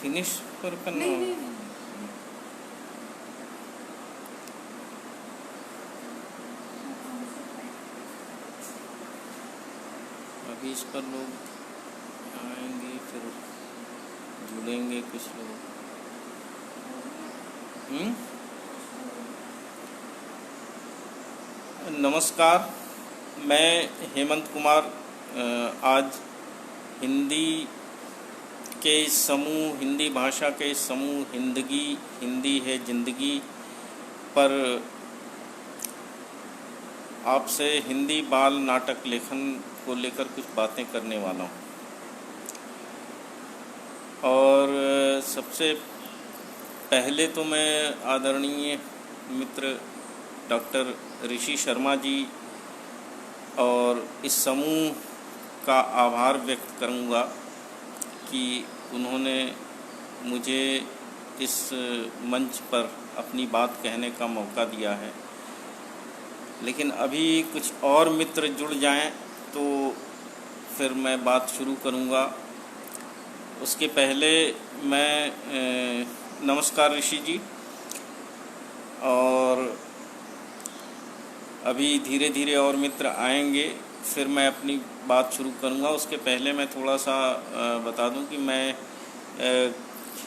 Finish पर करना नहीं होगा। नहीं नहीं अभी इस पर लोग आएंगे, फिर जुड़ेंगे कुछ लोग। नमस्कार, मैं हेमंत कुमार आज हिंदी के इस समूह, हिंदी भाषा के इस समूह हिंदी है जिंदगी पर आपसे हिंदी बाल नाटक लेखन को लेकर कुछ बातें करने वाला हूँ। और सबसे पहले तो मैं आदरणीय मित्र डॉक्टर ऋषि शर्मा जी और इस समूह का आभार व्यक्त करूंगा कि उन्होंने मुझे इस मंच पर अपनी बात कहने का मौका दिया है। लेकिन अभी कुछ और मित्र जुड़ जाएं तो फिर मैं बात शुरू करूंगा। उसके पहले मैं नमस्कार ऋषि जी, और अभी धीरे धीरे और मित्र आएंगे, फिर मैं अपनी बात शुरू करूंगा। उसके पहले मैं थोड़ा सा बता दूं कि मैं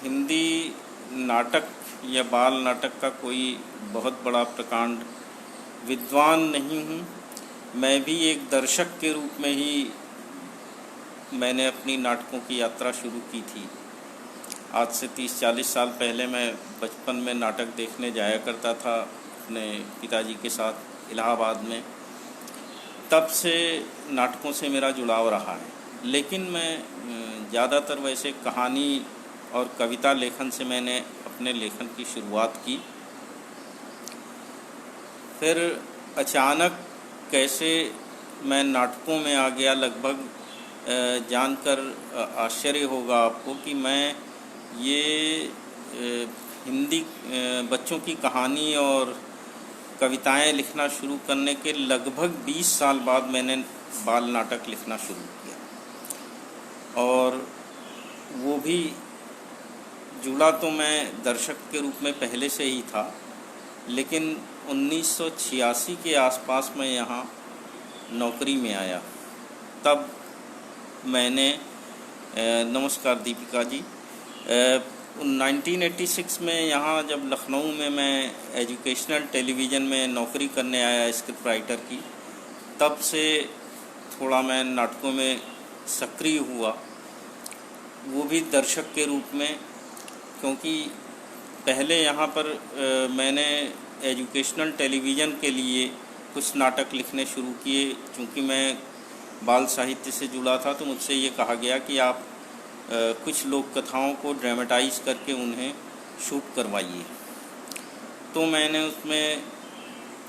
हिंदी नाटक या बाल नाटक का कोई बहुत बड़ा प्रकांड विद्वान नहीं हूं। मैं भी एक दर्शक के रूप में ही मैंने अपनी नाटकों की यात्रा शुरू की थी। आज से 30-40 साल पहले मैं बचपन में नाटक देखने जाया करता था अपने पिताजी के साथ इलाहाबाद में। तब से नाटकों से मेरा जुड़ाव रहा है। लेकिन मैं ज़्यादातर वैसे कहानी और कविता लेखन से मैंने अपने लेखन की शुरुआत की। फिर अचानक कैसे मैं नाटकों में आ गया, लगभग जानकर आश्चर्य होगा आपको कि मैं ये हिंदी बच्चों की कहानी और कविताएं लिखना शुरू करने के लगभग 20 साल बाद मैंने बाल नाटक लिखना शुरू किया। और वो भी जुड़ा तो मैं दर्शक के रूप में पहले से ही था, लेकिन 1986 के आसपास मैं यहाँ नौकरी में आया। तब मैंने नमस्कार दीपिका जी, 1986 में यहाँ जब लखनऊ में मैं एजुकेशनल टेलीविज़न में नौकरी करने आया स्क्रिप्ट राइटर की, तब से थोड़ा मैं नाटकों में सक्रिय हुआ, वो भी दर्शक के रूप में। क्योंकि पहले यहाँ पर मैंने एजुकेशनल टेलीविज़न के लिए कुछ नाटक लिखने शुरू किए। चूँकि मैं बाल साहित्य से जुड़ा था तो मुझसे ये कहा गया कि आप कुछ लोक कथाओं को ड्रामेटाइज करके उन्हें शूट करवाइए। तो मैंने उसमें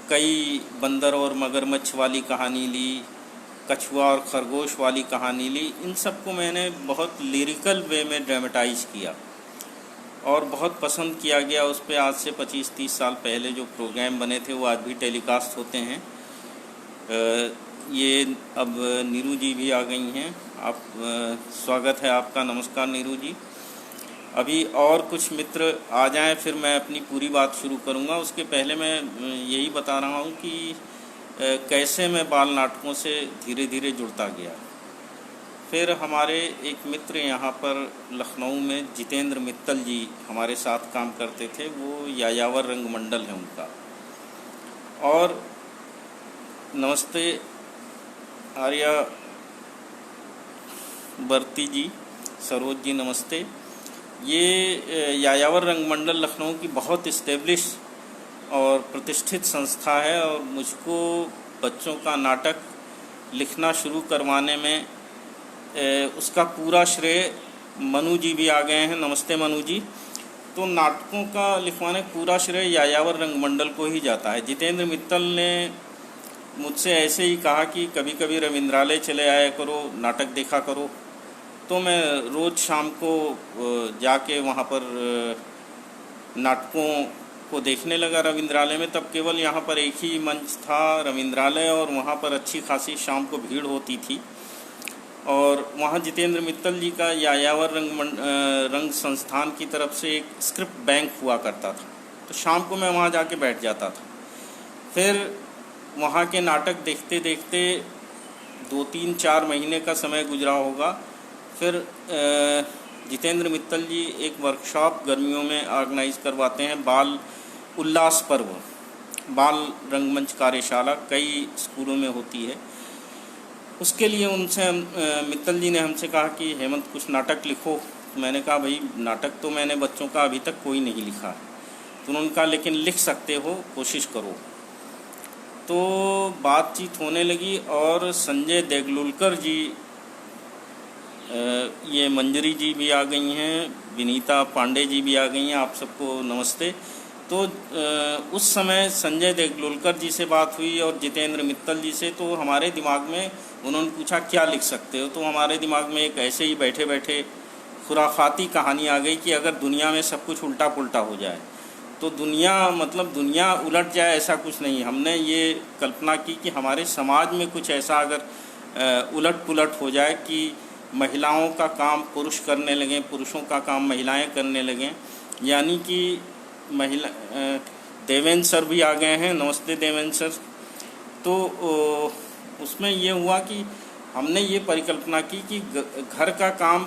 कई बंदर और मगरमच्छ वाली कहानी ली, कछुआ और खरगोश वाली कहानी ली। इन सब को मैंने बहुत लिरिकल वे में ड्रामेटाइज किया और बहुत पसंद किया गया। उस पर आज से 25-30 साल पहले जो प्रोग्राम बने थे वो आज भी टेलीकास्ट होते हैं। ये अब नीरू जी भी आ गई हैं। आप स्वागत है आपका। नमस्कार नीरू जी। अभी और कुछ मित्र आ जाएं फिर मैं अपनी पूरी बात शुरू करूंगा। उसके पहले मैं यही बता रहा हूं कि कैसे मैं बाल नाटकों से धीरे धीरे जुड़ता गया। फिर हमारे एक मित्र यहाँ पर लखनऊ में जितेंद्र मित्तल जी हमारे साथ काम करते थे, वो यायावर रंगमंडल है उनका। और नमस्ते आर्या बर्ती जी, सरोज जी नमस्ते। ये यायावर रंगमंडल लखनऊ की बहुत इस्टेब्लिश और प्रतिष्ठित संस्था है और मुझको बच्चों का नाटक लिखना शुरू करवाने में उसका पूरा श्रेय मनु जी भी आ गए हैं। नमस्ते मनु जी। तो नाटकों का लिखवाने पूरा श्रेय यायावर रंगमंडल को ही जाता है। जितेंद्र मित्तल ने मुझसे ऐसे ही कहा कि कभी कभी रविंद्रालय चले आया करो, नाटक देखा करो। तो मैं रोज़ शाम को जाके वहाँ पर नाटकों को देखने लगा रविंद्रालय में। तब केवल यहाँ पर एक ही मंच था रविंद्रालय, और वहाँ पर अच्छी खासी शाम को भीड़ होती थी। और वहाँ जितेंद्र मित्तल जी का यायावर रंग संस्थान की तरफ से एक स्क्रिप्ट बैंक हुआ करता था, तो शाम को मैं वहाँ जाके बैठ जाता था। फिर वहाँ के नाटक देखते देखते 2-3-4 महीने का समय गुजरा होगा। फिर जितेंद्र मित्तल जी एक वर्कशॉप गर्मियों में ऑर्गेनाइज करवाते हैं, बाल उल्लास पर्व, बाल रंगमंच कार्यशाला कई स्कूलों में होती है। उसके लिए उनसे मित्तल जी ने हमसे कहा कि हेमंत कुछ नाटक लिखो। मैंने कहा भाई नाटक तो मैंने बच्चों का अभी तक कोई नहीं लिखा है। तो उन्होंने कहा लेकिन लिख सकते हो, कोशिश करो। तो बातचीत होने लगी और संजय देगलुलकर जी, ये मंजरी जी भी आ गई हैं, विनीता पांडे जी भी आ गई हैं, आप सबको नमस्ते। तो उस समय संजय देगलुलकर जी से बात हुई और जितेंद्र मित्तल जी से, तो हमारे दिमाग में उन्होंने पूछा क्या लिख सकते हो, तो हमारे दिमाग में एक ऐसे ही बैठे बैठे खुराफाती कहानी आ गई कि अगर दुनिया में सब कुछ उल्टा पुल्टा हो जाए तो दुनिया उलट जाए, ऐसा कुछ नहीं। हमने ये कल्पना की कि हमारे समाज में कुछ ऐसा अगर उलट पुलट हो जाए कि महिलाओं का काम पुरुष करने लगें, पुरुषों का काम महिलाएं करने लगें, यानी कि देवेंद्र सर भी आ गए हैं, नमस्ते देवेंद्र सर। तो उसमें ये हुआ कि हमने ये परिकल्पना की कि घर का काम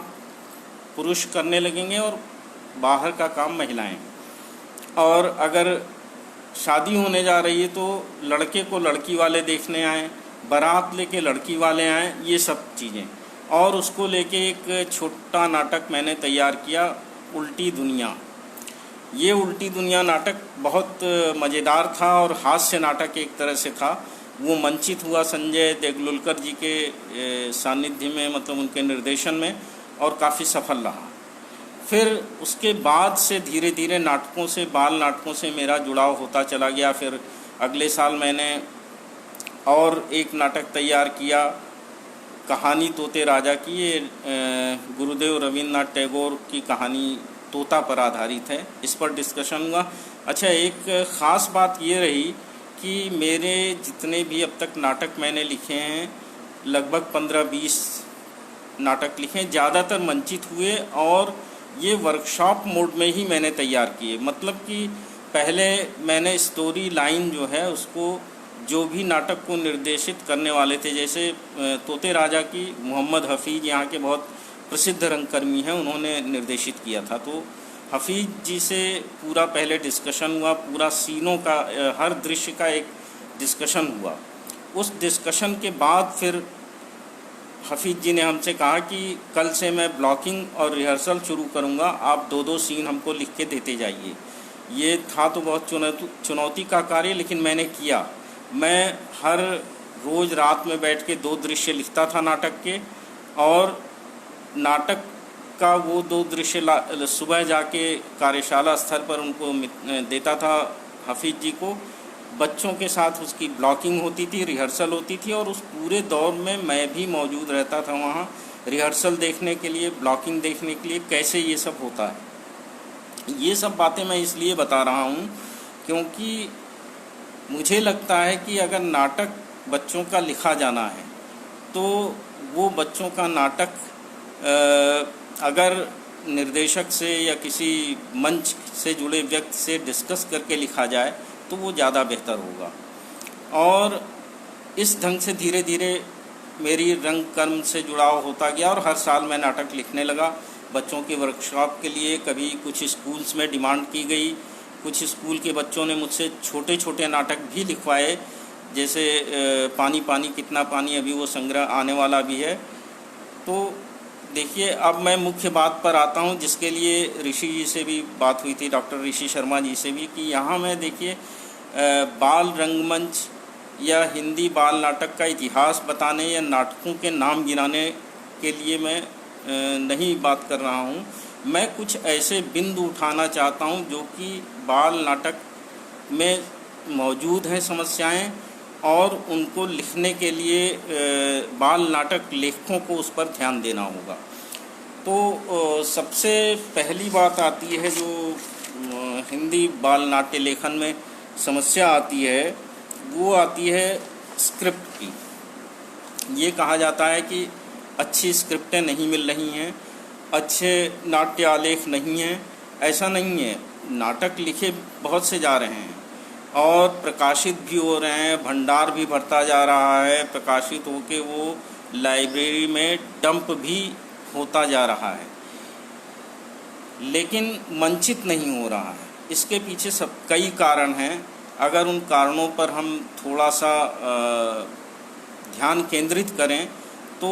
पुरुष करने लगेंगे और बाहर का काम महिलाएं, और अगर शादी होने जा रही है तो लड़के को लड़की वाले देखने आए, बारात लेके लड़की वाले आए, ये सब चीज़ें। और उसको लेके एक छोटा नाटक मैंने तैयार किया, उल्टी दुनिया। ये उल्टी दुनिया नाटक बहुत मज़ेदार था और हास्य नाटक एक तरह से था। वो मंचित हुआ संजय देगलुलकर जी के सानिध्य में, मतलब उनके निर्देशन में, और काफ़ी सफल रहा। फिर उसके बाद से धीरे धीरे नाटकों से, बाल नाटकों से मेरा जुड़ाव होता चला गया। फिर अगले साल मैंने और एक नाटक तैयार किया, कहानी तोते राजा की। ये गुरुदेव रवींद्रनाथ टैगोर की कहानी तोता पर आधारित है, इस पर डिस्कशन हुआ। अच्छा, एक ख़ास बात ये रही कि मेरे जितने भी अब तक नाटक मैंने लिखे हैं, लगभग 15-20 नाटक लिखे, ज़्यादातर मंचित हुए और ये वर्कशॉप मोड में ही मैंने तैयार किए। मतलब कि पहले मैंने स्टोरी लाइन जो है उसको, जो भी नाटक को निर्देशित करने वाले थे, जैसे तोते राजा की मोहम्मद हफीज़ यहाँ के बहुत प्रसिद्ध रंगकर्मी हैं, उन्होंने निर्देशित किया था। तो हफीज़ जी से पूरा पहले डिस्कशन हुआ, पूरा सीनों का, हर दृश्य का एक डिस्कशन हुआ। उस डिस्कशन के बाद फिर हफीज़ जी ने हमसे कहा कि कल से मैं ब्लॉकिंग और रिहर्सल शुरू करूँगा, आप 2-2 सीन हमको लिख के देते जाइए। ये था तो बहुत चुनौती का कार्य, लेकिन मैंने किया। मैं हर रोज़ रात में बैठ के 2 दृश्य लिखता था नाटक के, और नाटक का वो 2 दृश्य सुबह जाके कार्यशाला स्थल पर उनको देता था हफीज़ जी को। बच्चों के साथ उसकी ब्लॉकिंग होती थी, रिहर्सल होती थी, और उस पूरे दौर में मैं भी मौजूद रहता था वहाँ, रिहर्सल देखने के लिए, ब्लॉकिंग देखने के लिए, कैसे ये सब होता है। ये सब बातें मैं इसलिए बता रहा हूँ क्योंकि मुझे लगता है कि अगर नाटक बच्चों का लिखा जाना है तो वो बच्चों का नाटक अगर निर्देशक से या किसी मंच से जुड़े व्यक्ति से डिस्कस करके लिखा जाए तो वो ज़्यादा बेहतर होगा। और इस ढंग से धीरे धीरे मेरी रंग कर्म से जुड़ाव होता गया और हर साल मैं नाटक लिखने लगा बच्चों के वर्कशॉप के लिए। कभी कुछ स्कूल्स में डिमांड की गई, कुछ स्कूल के बच्चों ने मुझसे छोटे छोटे नाटक भी लिखवाए, जैसे पानी पानी कितना पानी, अभी वो संग्रह आने वाला भी है। तो देखिए, अब मैं मुख्य बात पर आता हूँ जिसके लिए ऋषि जी से भी बात हुई थी, डॉक्टर ऋषि शर्मा जी से भी, कि यहाँ मैं देखिए बाल रंगमंच या हिंदी बाल नाटक का इतिहास बताने या नाटकों के नाम गिनाने के लिए मैं नहीं बात कर रहा हूँ। मैं कुछ ऐसे बिंदु उठाना चाहता हूँ जो कि बाल नाटक में मौजूद हैं समस्याएं, और उनको लिखने के लिए बाल नाटक लेखकों को उस पर ध्यान देना होगा। तो सबसे पहली बात आती है जो हिंदी बाल नाट्य लेखन में समस्या आती है, वो आती है स्क्रिप्ट की। ये कहा जाता है कि अच्छी स्क्रिप्टें नहीं मिल रही हैं, अच्छे नाट्य आलेख नहीं हैं। ऐसा नहीं है, नाटक लिखे बहुत से जा रहे हैं और प्रकाशित भी हो रहे हैं, भंडार भी बढ़ता जा रहा है, प्रकाशित होके वो लाइब्रेरी में डंप भी होता जा रहा है, लेकिन मंचित नहीं हो रहा है। इसके पीछे सब कई कारण हैं। अगर उन कारणों पर हम थोड़ा सा ध्यान केंद्रित करें तो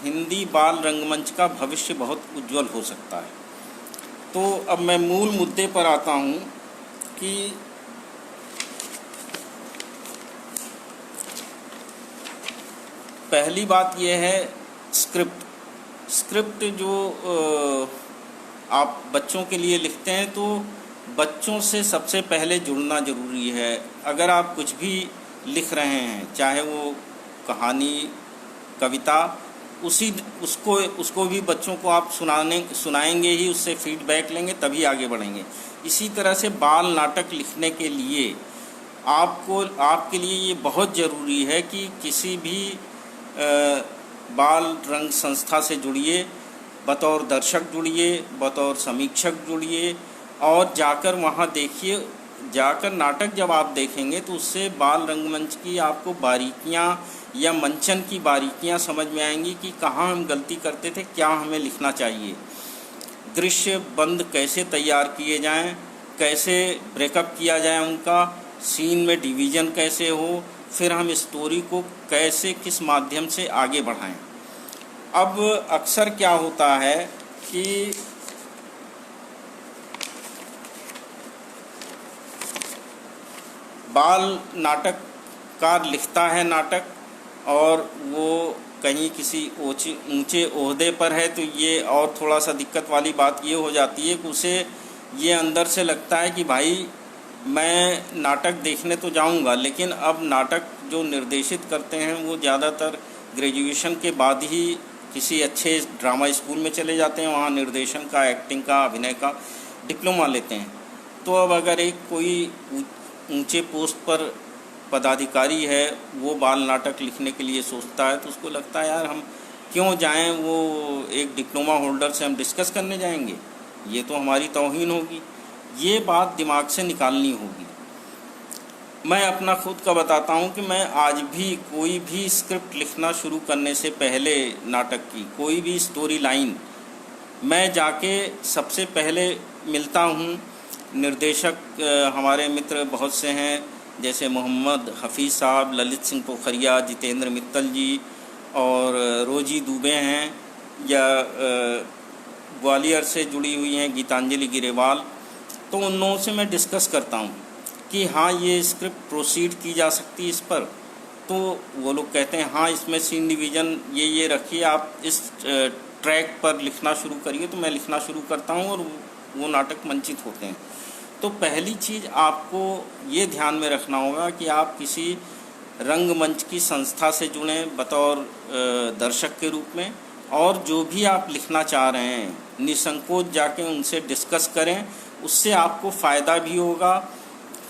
हिंदी बाल रंगमंच का भविष्य बहुत उज्जवल हो सकता है। तो अब मैं मूल मुद्दे पर आता हूँ कि पहली बात यह है स्क्रिप्ट जो आप बच्चों के लिए लिखते हैं तो बच्चों से सबसे पहले जुड़ना ज़रूरी है। अगर आप कुछ भी लिख रहे हैं, चाहे वो कहानी, कविता, उसको भी बच्चों को आप सुनाएंगे ही, उससे फीडबैक लेंगे तभी आगे बढ़ेंगे। इसी तरह से बाल नाटक लिखने के लिए आपके लिए ये बहुत ज़रूरी है कि किसी भी बाल रंग संस्था से जुड़िए, बतौर दर्शक जुड़िए, बतौर समीक्षक जुड़िए और जाकर वहाँ देखिए। जाकर नाटक जब आप देखेंगे तो उससे बाल रंगमंच की आपको बारीकियाँ या मंचन की बारीकियाँ समझ में आएंगी कि कहाँ हम गलती करते थे, क्या हमें लिखना चाहिए, दृश्य बंद कैसे तैयार किए जाएं, कैसे ब्रेकअप किया जाए उनका, सीन में डिवीज़न कैसे हो, फिर हम स्टोरी को कैसे किस माध्यम से आगे बढ़ाएं। अब अक्सर क्या होता है कि बाल नाटककार लिखता है नाटक और वो कहीं किसी ऊंचे ओहदे पर है, तो ये और थोड़ा सा दिक्कत वाली बात ये हो जाती है कि उसे ये अंदर से लगता है कि भाई मैं नाटक देखने तो जाऊंगा, लेकिन अब नाटक जो निर्देशित करते हैं वो ज़्यादातर ग्रेजुएशन के बाद ही किसी अच्छे ड्रामा स्कूल में चले जाते हैं, वहाँ निर्देशन का, एक्टिंग का, अभिनय का डिप्लोमा लेते हैं। तो अब अगर एक कोई ऊंचे पोस्ट पर पदाधिकारी है, वो बाल नाटक लिखने के लिए सोचता है, तो उसको लगता है यार हम क्यों जाएं, वो एक डिप्लोमा होल्डर से हम डिस्कस करने जाएंगे, ये तो हमारी तौहीन होगी। ये बात दिमाग से निकालनी होगी। मैं अपना खुद का बताता हूँ कि मैं आज भी कोई भी स्क्रिप्ट लिखना शुरू करने से पहले, नाटक की कोई भी स्टोरी लाइन, मैं जाके सबसे पहले मिलता हूँ। निर्देशक हमारे मित्र बहुत से हैं, जैसे मोहम्मद हफ़ीज़ साहब, ललित सिंह पोखरिया, जितेंद्र मित्तल जी और रोजी दुबे हैं, या ग्वालियर से जुड़ी हुई हैं गीतांजलि गिरेवाल। तो उन लोगों से मैं डिस्कस करता हूँ कि हाँ ये स्क्रिप्ट प्रोसीड की जा सकती है इस पर। तो वो लोग कहते हैं हाँ इसमें सीन डिवीज़न ये रखिए, आप इस ट्रैक पर लिखना शुरू करिए। तो मैं लिखना शुरू करता हूँ और वो नाटक मंचित होते हैं। तो पहली चीज़ आपको ये ध्यान में रखना होगा कि आप किसी रंगमंच की संस्था से जुड़ें बतौर दर्शक के रूप में, और जो भी आप लिखना चाह रहे हैं निसंकोच जाके उनसे डिस्कस करें। उससे आपको फ़ायदा भी होगा।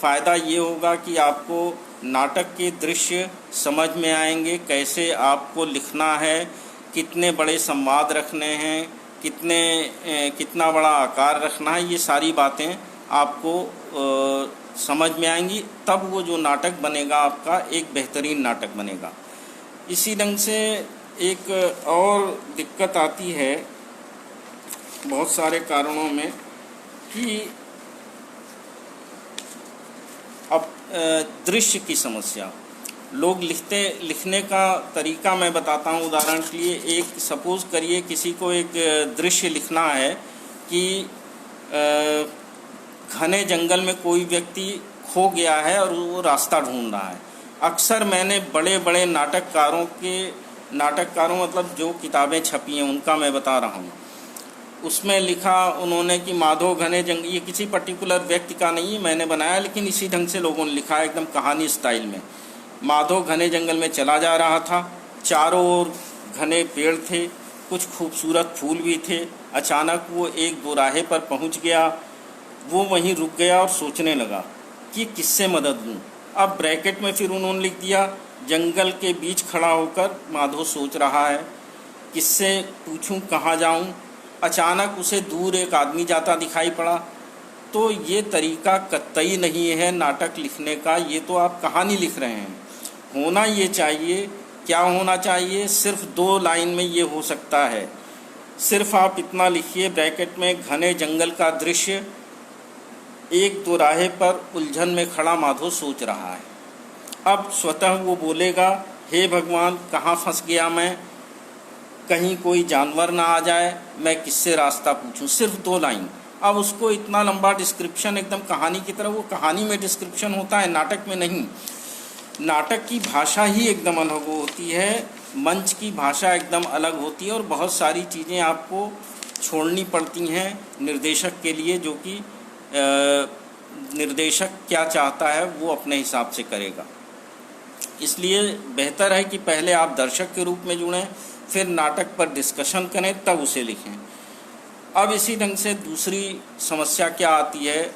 फ़ायदा ये होगा कि आपको नाटक के दृश्य समझ में आएंगे, कैसे आपको लिखना है, कितने बड़े संवाद रखने हैं, कितना बड़ा आकार रखना है, ये सारी बातें आपको समझ में आएंगी। तब वो जो नाटक बनेगा आपका एक बेहतरीन नाटक बनेगा। इसी ढंग से एक और दिक्कत आती है बहुत सारे कारणों में कि अब दृश्य की समस्या, लोग लिखने का तरीका मैं बताता हूँ। उदाहरण के लिए एक सपोज़ करिए किसी को एक दृश्य लिखना है कि घने जंगल में कोई व्यक्ति खो गया है और वो रास्ता ढूंढ रहा है। अक्सर मैंने बड़े बड़े नाटककारों मतलब जो किताबें छपी हैं उनका मैं बता रहा हूँ, उसमें लिखा उन्होंने कि माधो घने जंगल, ये किसी पर्टिकुलर व्यक्ति का नहीं है, मैंने बनाया, लेकिन इसी ढंग से लोगों ने लिखा है एकदम कहानी स्टाइल में। माधो घने जंगल में चला जा रहा था, चारों ओर घने पेड़ थे, कुछ खूबसूरत फूल भी थे। अचानक वो एक दोराहे पर पहुंच गया, वो वहीं रुक गया और सोचने लगा कि किससे मदद लूँ। अब ब्रैकेट में फिर उन्होंने लिख दिया जंगल के बीच खड़ा होकर माधो सोच रहा है। किससे पूछूं, कहाँ जाऊं। अचानक उसे दूर एक आदमी जाता दिखाई पड़ा। तो ये तरीका कतई नहीं है नाटक लिखने का, ये तो आप कहानी लिख रहे हैं। होना ये चाहिए, क्या होना चाहिए, सिर्फ 2 लाइन में ये हो सकता है। सिर्फ आप इतना लिखिए ब्रैकेट में, घने जंगल का दृश्य, एक दोराहे पर उलझन में खड़ा माधो सोच रहा है। अब स्वतः वो बोलेगा, हे भगवान कहाँ फंस गया मैं, कहीं कोई जानवर ना आ जाए, मैं किससे रास्ता पूछूं। सिर्फ 2 लाइन। अब उसको इतना लंबा डिस्क्रिप्शन, एकदम कहानी की तरह, वो कहानी में डिस्क्रिप्शन होता है, नाटक में नहीं। नाटक की भाषा ही एकदम अलग होती है, मंच की भाषा एकदम अलग होती है, और बहुत सारी चीज़ें आपको छोड़नी पड़ती हैं निर्देशक के लिए, जो कि निर्देशक क्या चाहता है वो अपने हिसाब से करेगा। इसलिए बेहतर है कि पहले आप दर्शक के रूप में जुड़ें, फिर नाटक पर डिस्कशन करें, तब उसे लिखें। अब इसी ढंग से दूसरी समस्या क्या आती है,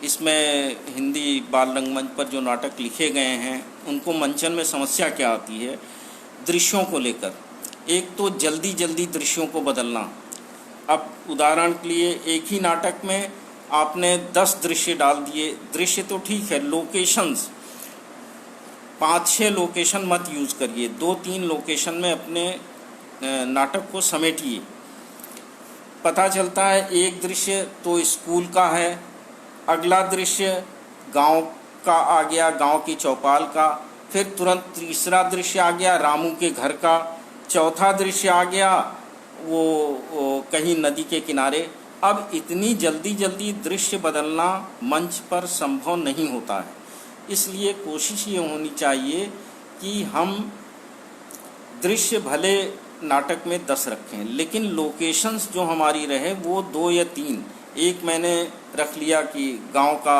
इसमें हिंदी बाल रंगमंच पर जो नाटक लिखे गए हैं उनको मंचन में समस्या क्या आती है, दृश्यों को लेकर। एक तो जल्दी जल्दी दृश्यों को बदलना। अब उदाहरण के लिए एक ही नाटक में आपने 10 दृश्य डाल दिए। दृश्य तो ठीक है, लोकेशंस 5-6 लोकेशन मत यूज़ करिए, 2-3 लोकेशन में अपने नाटक को समेटिए। पता चलता है एक दृश्य तो स्कूल का है, अगला दृश्य गांव का आ गया, गांव की चौपाल का, फिर तुरंत तीसरा दृश्य आ गया रामू के घर का, चौथा दृश्य आ गया वो कहीं नदी के किनारे। अब इतनी जल्दी जल्दी दृश्य बदलना मंच पर संभव नहीं होता है। इसलिए कोशिश ये होनी चाहिए कि हम दृश्य भले नाटक में 10 रखें, लेकिन लोकेशंस जो हमारी रहे वो 2 या 3। एक मैंने रख लिया कि गांव का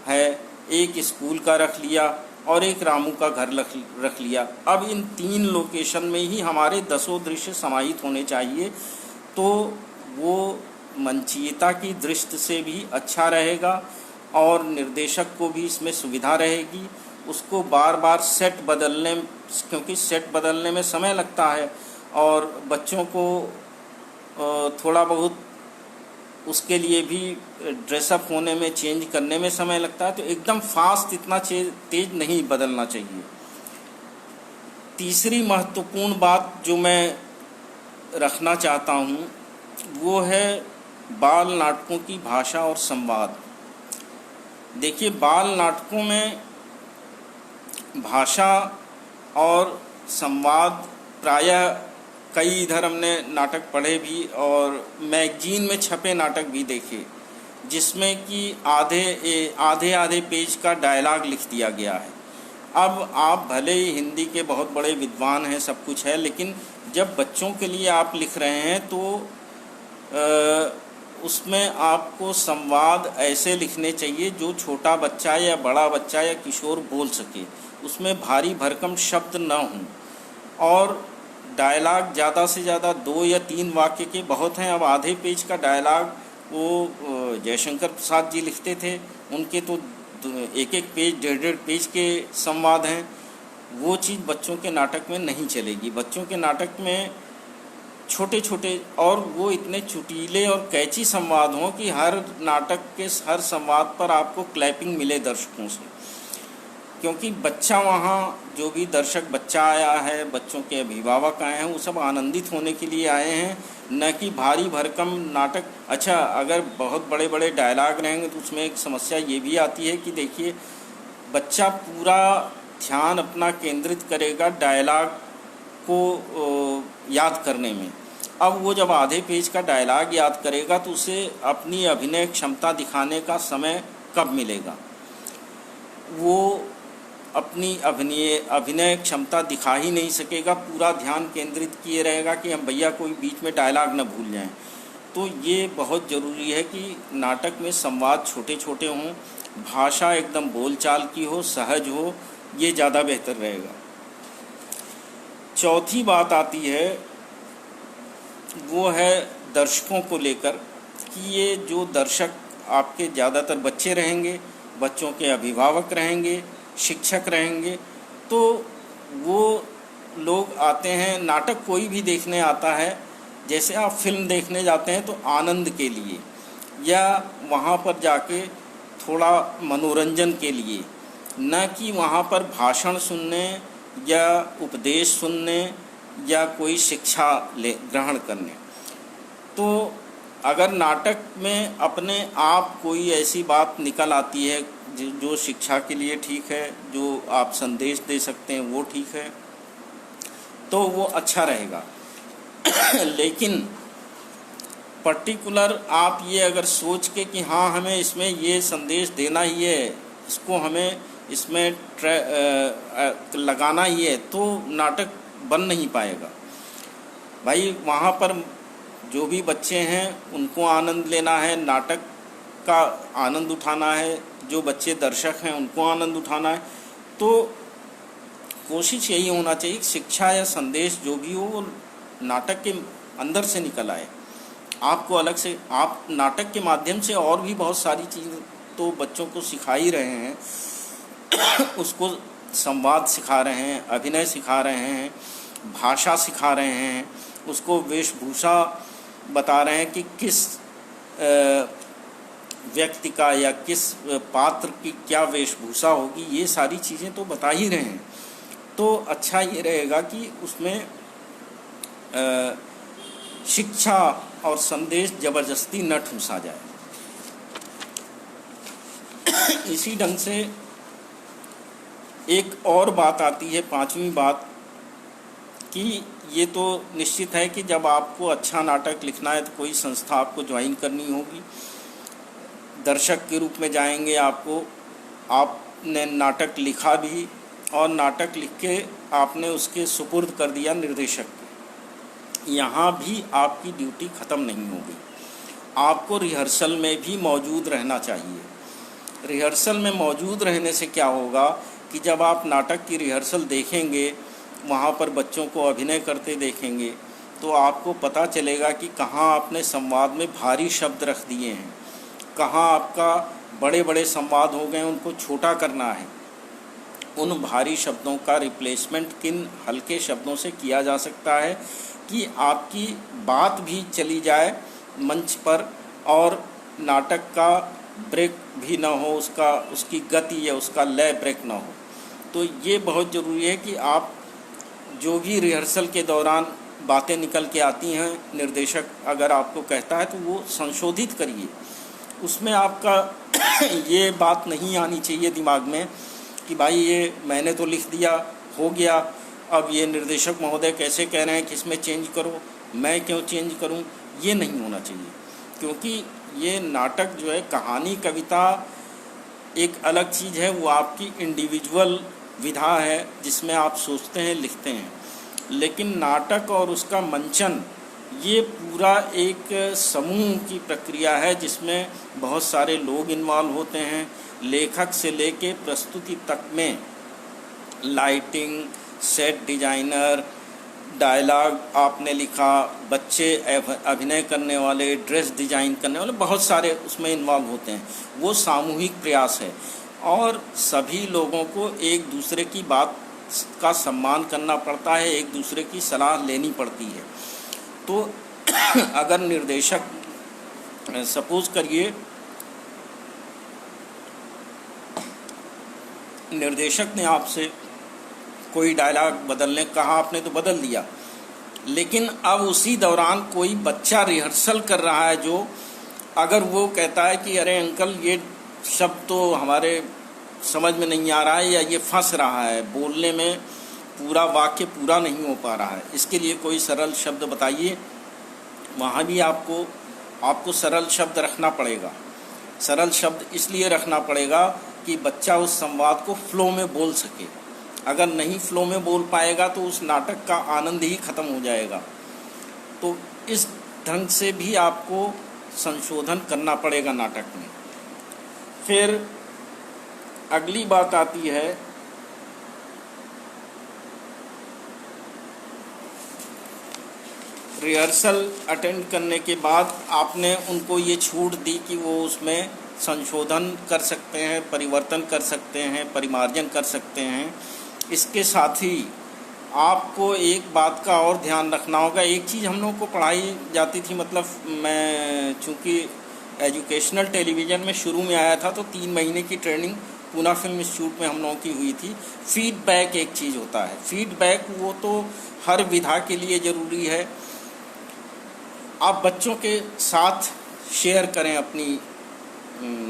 है, एक स्कूल का रख लिया, और एक रामू का घर रख लिया। अब इन 3 लोकेशन में ही हमारे 10 दृश्य समाहित होने चाहिए, तो वो मंचीयता की दृष्टि से भी अच्छा रहेगा और निर्देशक को भी इसमें सुविधा रहेगी। उसको बार बार सेट बदलने, क्योंकि सेट बदलने में समय लगता है और बच्चों को थोड़ा बहुत उसके लिए भी ड्रेसअप होने में, चेंज करने में समय लगता है, तो एकदम फास्ट इतना तेज नहीं बदलना चाहिए। तीसरी महत्वपूर्ण बात जो मैं रखना चाहता हूँ वो है बाल नाटकों की भाषा और संवाद। देखिए, बाल नाटकों में भाषा और संवाद प्रायः कई इधर हमने नाटक पढ़े भी और मैगजीन में छपे नाटक भी देखे, जिसमें कि आधे पेज का डायलॉग लिख दिया गया है। अब आप भले ही हिंदी के बहुत बड़े विद्वान हैं, सब कुछ है, लेकिन जब बच्चों के लिए आप लिख रहे हैं तो उसमें आपको संवाद ऐसे लिखने चाहिए जो छोटा बच्चा या बड़ा बच्चा या किशोर बोल सके, उसमें भारी भरकम शब्द न हों, और डायलॉग ज़्यादा से ज़्यादा 2 या 3 वाक्य के बहुत हैं। अब आधे पेज का डायलॉग वो जयशंकर प्रसाद जी लिखते थे, उनके तो 1-1 पेज 1.5 पेज के संवाद हैं। वो चीज़ बच्चों के नाटक में नहीं चलेगी। बच्चों के नाटक में छोटे छोटे और वो इतने चुटीले और कैची संवाद हों कि हर नाटक के हर संवाद पर आपको क्लैपिंग मिले दर्शकों से, क्योंकि बच्चा वहाँ जो भी दर्शक बच्चा आया है, बच्चों के अभिभावक आए हैं, वो सब आनंदित होने के लिए आए हैं, न कि भारी भरकम नाटक। अच्छा, अगर बहुत बड़े बड़े डायलॉग रहेंगे तो उसमें एक समस्या ये भी आती है कि देखिए, बच्चा पूरा ध्यान अपना केंद्रित करेगा डायलॉग को याद करने में। अब वो जब आधे पेज का डायलॉग याद करेगा तो उसे अपनी अभिनय क्षमता दिखाने का समय कब मिलेगा? वो अपनी अभिनय क्षमता दिखा ही नहीं सकेगा, पूरा ध्यान केंद्रित किए रहेगा कि हम भैया कोई बीच में डायलॉग न भूल जाएं। तो ये बहुत ज़रूरी है कि नाटक में संवाद छोटे छोटे हों, भाषा एकदम बोलचाल की हो, सहज हो, ये ज़्यादा बेहतर रहेगा। चौथी बात आती है वो है दर्शकों को लेकर कि ये जो दर्शक आपके ज़्यादातर बच्चे रहेंगे, बच्चों के अभिभावक रहेंगे, शिक्षक रहेंगे, तो वो लोग आते हैं, नाटक कोई भी देखने आता है, जैसे आप फिल्म देखने जाते हैं तो आनंद के लिए या वहाँ पर जाके थोड़ा मनोरंजन के लिए, न कि वहाँ पर भाषण सुनने या उपदेश सुनने या कोई शिक्षा ग्रहण करने। तो अगर नाटक में अपने आप कोई ऐसी बात निकल आती है जो शिक्षा के लिए ठीक है, जो आप संदेश दे सकते हैं, वो ठीक है, तो वो अच्छा रहेगा। लेकिन पर्टिकुलर आप ये अगर सोच के कि हाँ हमें इसमें ये संदेश देना ही है, इसको हमें इसमें लगाना ही है, तो नाटक बन नहीं पाएगा। भाई वहाँ पर जो भी बच्चे हैं उनको आनंद लेना है, नाटक का आनंद उठाना है, जो बच्चे दर्शक हैं उनको आनंद उठाना है। तो कोशिश यही होना चाहिए कि शिक्षा या संदेश जो भी हो वो नाटक के अंदर से निकल आए। आपको अलग से, आप नाटक के माध्यम से और भी बहुत सारी चीज़ तो बच्चों को सिखा ही रहे हैं। उसको संवाद सिखा रहे हैं, अभिनय सिखा रहे हैं, भाषा सिखा रहे हैं, उसको वेशभूषा बता रहे हैं कि किस व्यक्ति का या किस पात्र की क्या वेशभूषा होगी, ये सारी चीज़ें तो बता ही रहे हैं। तो अच्छा ये रहेगा कि उसमें शिक्षा और संदेश ज़बरदस्ती न ठूंसा जाए। इसी ढंग से एक और बात आती है, पांचवी बात, कि ये तो निश्चित है कि जब आपको अच्छा नाटक लिखना है तो कोई संस्था आपको ज्वाइन करनी होगी। दर्शक के रूप में जाएंगे, आपने नाटक लिखा भी और नाटक लिख के आपने उसके सुपुर्द कर दिया निर्देशक को। यहाँ भी आपकी ड्यूटी ख़त्म नहीं होगी, आपको रिहर्सल में भी मौजूद रहना चाहिए। रिहर्सल में मौजूद रहने से क्या होगा कि जब आप नाटक की रिहर्सल देखेंगे, वहाँ पर बच्चों को अभिनय करते देखेंगे, तो आपको पता चलेगा कि कहाँ आपने संवाद में भारी शब्द रख दिए हैं, कहाँ आपका बड़े बड़े संवाद हो गए उनको छोटा करना है। उन भारी शब्दों का रिप्लेसमेंट किन हल्के शब्दों से किया जा सकता है कि आपकी बात भी चली जाए मंच पर और नाटक का ब्रेक भी ना हो, उसकी गति या उसका लय ब्रेक ना हो। तो ये बहुत ज़रूरी है कि आप जो भी रिहर्सल के दौरान बातें निकल के आती हैं, निर्देशक अगर आपको कहता है तो वो संशोधित करिए। उसमें आपका ये बात नहीं आनी चाहिए दिमाग में कि भाई ये मैंने तो लिख दिया, हो गया, अब ये निर्देशक महोदय कैसे कह रहे हैं कि इसमें चेंज करो, मैं क्यों चेंज करूं, ये नहीं होना चाहिए। क्योंकि ये नाटक जो है, कहानी कविता एक अलग चीज़ है, वो आपकी इंडिविजुअल विधा है जिसमें आप सोचते हैं, लिखते हैं। लेकिन नाटक और उसका मंचन ये पूरा एक समूह की प्रक्रिया है जिसमें बहुत सारे लोग इन्वॉल्व होते हैं, लेखक से लेके प्रस्तुति तक में लाइटिंग, सेट डिजाइनर, डायलॉग आपने लिखा, बच्चे अभिनय करने वाले, ड्रेस डिजाइन करने वाले, बहुत सारे उसमें इन्वॉल्व होते हैं। वो सामूहिक प्रयास है और सभी लोगों को एक दूसरे की बात का सम्मान करना पड़ता है, एक दूसरे की सलाह लेनी पड़ती है। तो अगर निर्देशक, सपोज करिए निर्देशक ने आपसे कोई डायलॉग बदलने कहा, आपने तो बदल दिया, लेकिन अब उसी दौरान कोई बच्चा रिहर्सल कर रहा है जो अगर वो कहता है कि अरे अंकल ये शब्द तो हमारे समझ में नहीं आ रहा है या ये फंस रहा है, बोलने में पूरा वाक्य पूरा नहीं हो पा रहा है, इसके लिए कोई सरल शब्द बताइए, वहाँ भी आपको सरल शब्द रखना पड़ेगा। सरल शब्द इसलिए रखना पड़ेगा कि बच्चा उस संवाद को फ्लो में बोल सके। अगर नहीं फ्लो में बोल पाएगा तो उस नाटक का आनंद ही खत्म हो जाएगा। तो इस ढंग से भी आपको संशोधन करना पड़ेगा नाटक में। फिर अगली बात आती है रिहर्सल अटेंड करने के बाद आपने उनको ये छूट दी कि वो उसमें संशोधन कर सकते हैं, परिवर्तन कर सकते हैं, परिमार्जन कर सकते हैं। इसके साथ ही आपको एक बात का और ध्यान रखना होगा। एक चीज़ हम लोग को पढ़ाई जाती थी, मतलब मैं चूँकि एजुकेशनल टेलीविज़न में शुरू में आया था तो 3 महीने की ट्रेनिंग पूना फिल्म इंस्टीट्यूट में हम लोगों की हुई थी। फीडबैक एक चीज़ होता है, फीडबैक वो तो हर विधा के लिए ज़रूरी है। आप बच्चों के साथ शेयर करें अपनी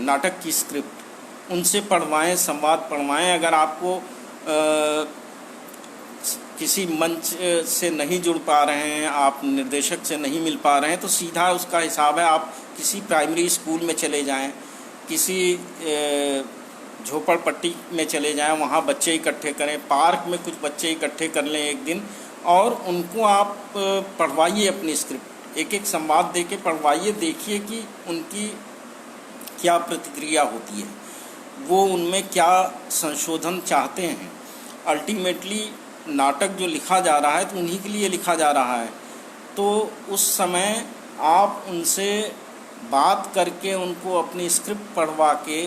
नाटक की स्क्रिप्ट, उनसे पढ़वाएं, संवाद पढ़वाएं। अगर आपको किसी मंच से नहीं जुड़ पा रहे हैं, आप निर्देशक से नहीं मिल पा रहे हैं, तो सीधा उसका हिसाब है आप किसी प्राइमरी स्कूल में चले जाएं, किसी झोपड़पट्टी में चले जाएं, वहाँ बच्चे इकट्ठे करें, पार्क में कुछ बच्चे इकट्ठे कर लें एक दिन और उनको आप पढ़वाइए अपनी स्क्रिप्ट, एक एक संवाद दे के पढ़वाइए। देखिए कि उनकी क्या प्रतिक्रिया होती है, वो उनमें क्या संशोधन चाहते हैं। अल्टीमेटली नाटक जो लिखा जा रहा है तो उन्हीं के लिए लिखा जा रहा है, तो उस समय आप उनसे बात करके उनको अपनी स्क्रिप्ट पढ़वा के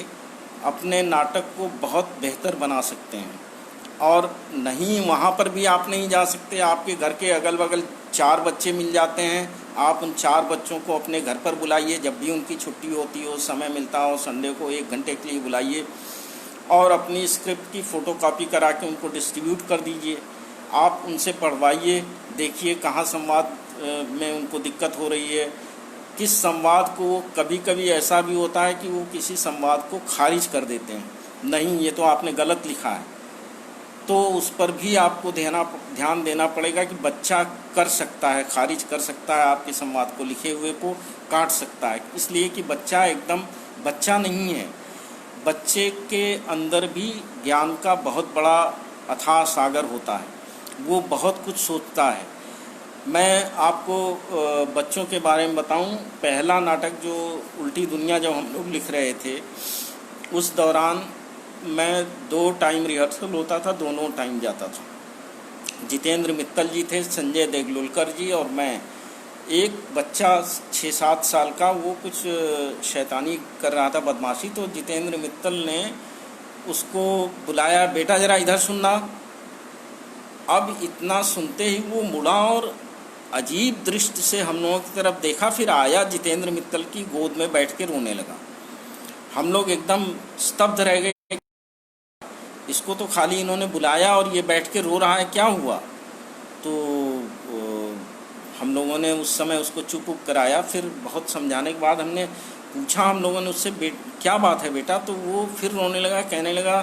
अपने नाटक को बहुत बेहतर बना सकते हैं। और नहीं, वहाँ पर भी आप नहीं जा सकते, आपके घर के अगल बगल 4 बच्चे मिल जाते हैं, आप उन 4 बच्चों को अपने घर पर बुलाइए, जब भी उनकी छुट्टी होती हो, समय मिलता हो, संडे को 1 घंटे के लिए बुलाइए और अपनी स्क्रिप्ट की फ़ोटोकॉपी करा के उनको डिस्ट्रीब्यूट कर दीजिए। आप उनसे पढ़वाइए, देखिए कहाँ संवाद में उनको दिक्कत हो रही है, किस संवाद को। कभी कभी ऐसा भी होता है कि वो किसी संवाद को खारिज कर देते हैं, नहीं ये तो आपने गलत लिखा है, तो उस पर भी आपको ध्यान देना पड़ेगा कि बच्चा कर सकता है, खारिज कर सकता है, आपके संवाद को, लिखे हुए को काट सकता है। इसलिए कि बच्चा एकदम बच्चा नहीं है, बच्चे के अंदर भी ज्ञान का बहुत बड़ा अथाह सागर होता है, वो बहुत कुछ सोचता है। मैं आपको बच्चों के बारे में बताऊं, पहला नाटक जो उल्टी दुनिया जब हम लोग लिख रहे थे उस दौरान मैं 2 टाइम रिहर्सल होता था, दोनों टाइम जाता था। जितेंद्र मित्तल जी थे, संजय देगलुलकर जी और मैं। एक बच्चा 6-7 साल का वो कुछ शैतानी कर रहा था, बदमाशी, तो जितेंद्र मित्तल ने उसको बुलाया, बेटा ज़रा इधर सुनना। अब इतना सुनते ही वो मुड़ा और अजीब दृष्टि से हम लोगों की तरफ देखा, फिर आया जितेंद्र मित्तल की गोद में बैठ के रोने लगा। हम लोग एकदम स्तब्ध रह गए, इसको तो खाली इन्होंने बुलाया और ये बैठ के रो रहा है, क्या हुआ। तो हम लोगों ने उस समय उसको चुप कराया, फिर बहुत समझाने के बाद हमने पूछा हम लोगों ने उससे, क्या बात है बेटा, तो वो फिर रोने लगा, कहने लगा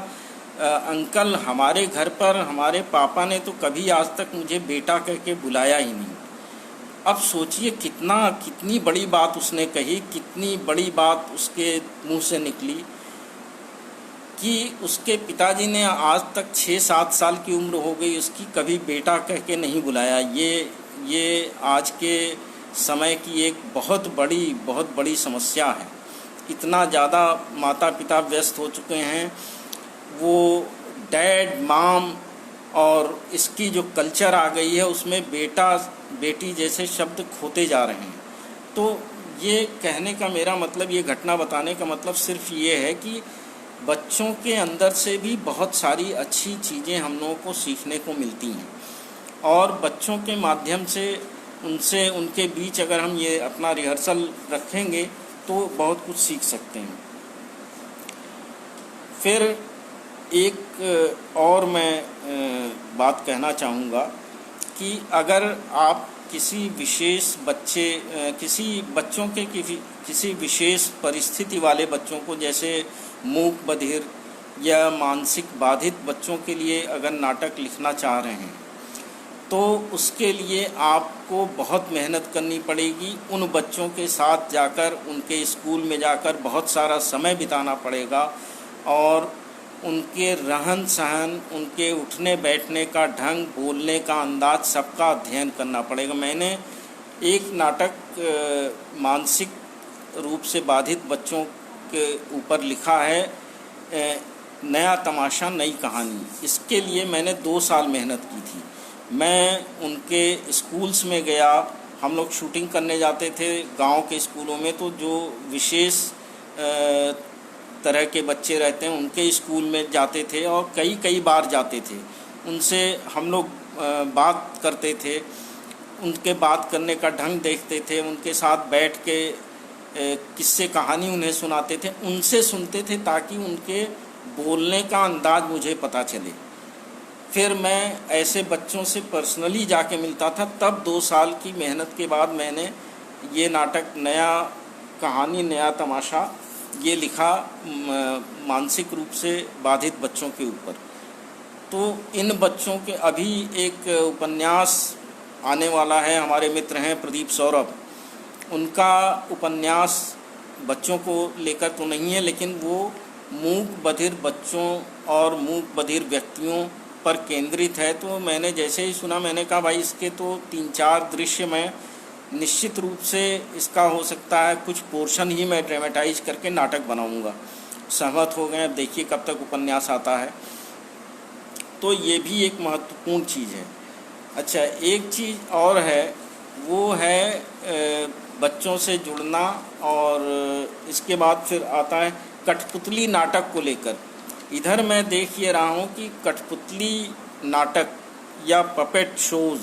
अंकल हमारे घर पर हमारे पापा ने तो कभी आज तक मुझे बेटा कह के बुलाया ही नहीं। अब सोचिए कितनी बड़ी बात उसने कही, कितनी बड़ी बात उसके मुंह से निकली कि उसके पिताजी ने आज तक 6-7 साल की उम्र हो गई उसकी, कभी बेटा कह के नहीं बुलाया। ये आज के समय की एक बहुत बड़ी समस्या है। इतना ज़्यादा माता पिता व्यस्त हो चुके हैं, वो डैड माम और इसकी जो कल्चर आ गई है उसमें बेटा बेटी जैसे शब्द खोते जा रहे हैं। तो ये कहने का मेरा मतलब, ये घटना बताने का मतलब सिर्फ ये है कि बच्चों के अंदर से भी बहुत सारी अच्छी चीज़ें हम लोगों को सीखने को मिलती हैं और बच्चों के माध्यम से उनसे उनके बीच अगर हम ये अपना रिहर्सल रखेंगे तो बहुत कुछ सीख सकते हैं। फिर एक और मैं बात कहना चाहूँगा कि अगर आप किसी विशेष परिस्थिति वाले बच्चों को, जैसे मूक बधिर या मानसिक बाधित बच्चों के लिए अगर नाटक लिखना चाह रहे हैं तो उसके लिए आपको बहुत मेहनत करनी पड़ेगी। उन बच्चों के साथ जाकर, उनके स्कूल में जाकर बहुत सारा समय बिताना पड़ेगा और उनके रहन सहन, उनके उठने बैठने का ढंग, बोलने का अंदाज, सबका अध्ययन करना पड़ेगा। मैंने एक नाटक मानसिक रूप से बाधित बच्चों के ऊपर लिखा है, नया तमाशा नई कहानी। इसके लिए मैंने 2 साल मेहनत की थी। मैं उनके स्कूल्स में गया, हम लोग शूटिंग करने जाते थे गांव के स्कूलों में, तो जो विशेष तरह के बच्चे रहते हैं उनके स्कूल में जाते थे और कई बार जाते थे। उनसे हम लोग बात करते थे, उनके बात करने का ढंग देखते थे, उनके साथ बैठ के किस्से कहानी उन्हें सुनाते थे, उनसे सुनते थे ताकि उनके बोलने का अंदाज़ मुझे पता चले। फिर मैं ऐसे बच्चों से पर्सनली जाके मिलता था। तब 2 साल की मेहनत के बाद मैंने ये नाटक, नया कहानी, नया तमाशा, ये लिखा मानसिक रूप से बाधित बच्चों के ऊपर। तो इन बच्चों के अभी एक उपन्यास आने वाला है, हमारे मित्र हैं प्रदीप सौरभ, उनका उपन्यास बच्चों को लेकर तो नहीं है, लेकिन वो मूक बधिर बच्चों और मूक बधिर व्यक्तियों पर केंद्रित है। तो मैंने जैसे ही सुना, मैंने कहा भाई इसके तो 3-4 दृश्य मैं निश्चित रूप से, इसका हो सकता है कुछ पोर्शन ही मैं ड्रामेटाइज करके नाटक बनाऊंगा। सहमत हो गए। अब देखिए कब तक उपन्यास आता है। तो ये भी एक महत्वपूर्ण चीज़ है। अच्छा, एक चीज़ और है, वो है बच्चों से जुड़ना। और इसके बाद फिर आता है कठपुतली नाटक को लेकर। इधर मैं देख ये रहा हूँ कि कठपुतली नाटक या पपेट शोज़,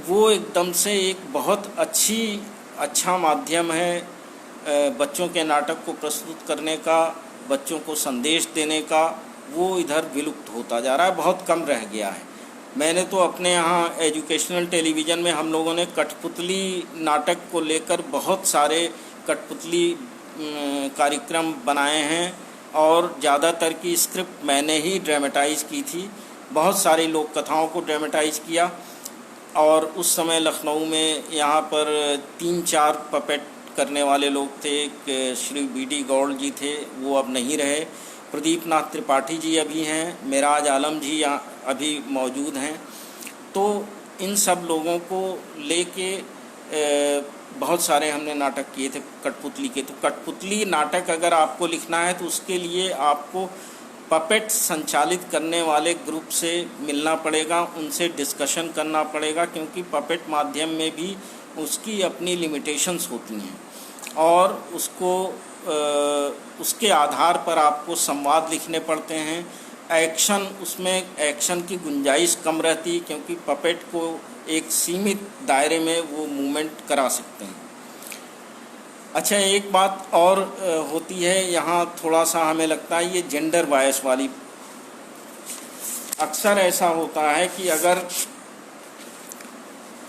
वो एकदम से एक बहुत अच्छा माध्यम है बच्चों के नाटक को प्रस्तुत करने का, बच्चों को संदेश देने का। वो इधर विलुप्त होता जा रहा है, बहुत कम रह गया है। मैंने तो अपने यहाँ एजुकेशनल टेलीविज़न में हम लोगों ने कठपुतली नाटक को लेकर बहुत सारे कठपुतली कार्यक्रम बनाए हैं, और ज़्यादातर की स्क्रिप्ट मैंने ही ड्रामेटाइज़ की थी। बहुत सारी लोक कथाओं को ड्रामेटाइज़ किया। और उस समय लखनऊ में यहाँ पर 3-4 पपेट करने वाले लोग थे। एक श्री BD गौड़ जी थे, वो अब नहीं रहे। प्रदीप नाथ त्रिपाठी जी अभी हैं, मेराज आलम जी यहाँ अभी मौजूद हैं। तो इन सब लोगों को लेके बहुत सारे हमने नाटक किए थे कठपुतली के। तो कठपुतली नाटक अगर आपको लिखना है तो उसके लिए आपको पपेट संचालित करने वाले ग्रुप से मिलना पड़ेगा, उनसे डिस्कशन करना पड़ेगा, क्योंकि पपेट माध्यम में भी उसकी अपनी लिमिटेशंस होती हैं। और उसके आधार पर आपको संवाद लिखने पड़ते हैं। उसमें एक्शन की गुंजाइश कम रहती, क्योंकि पपेट को एक सीमित दायरे में वो मूवमेंट करा सकते हैं। अच्छा, एक बात और होती है यहाँ, थोड़ा सा हमें लगता है ये जेंडर बायस वाली। अक्सर ऐसा होता है कि अगर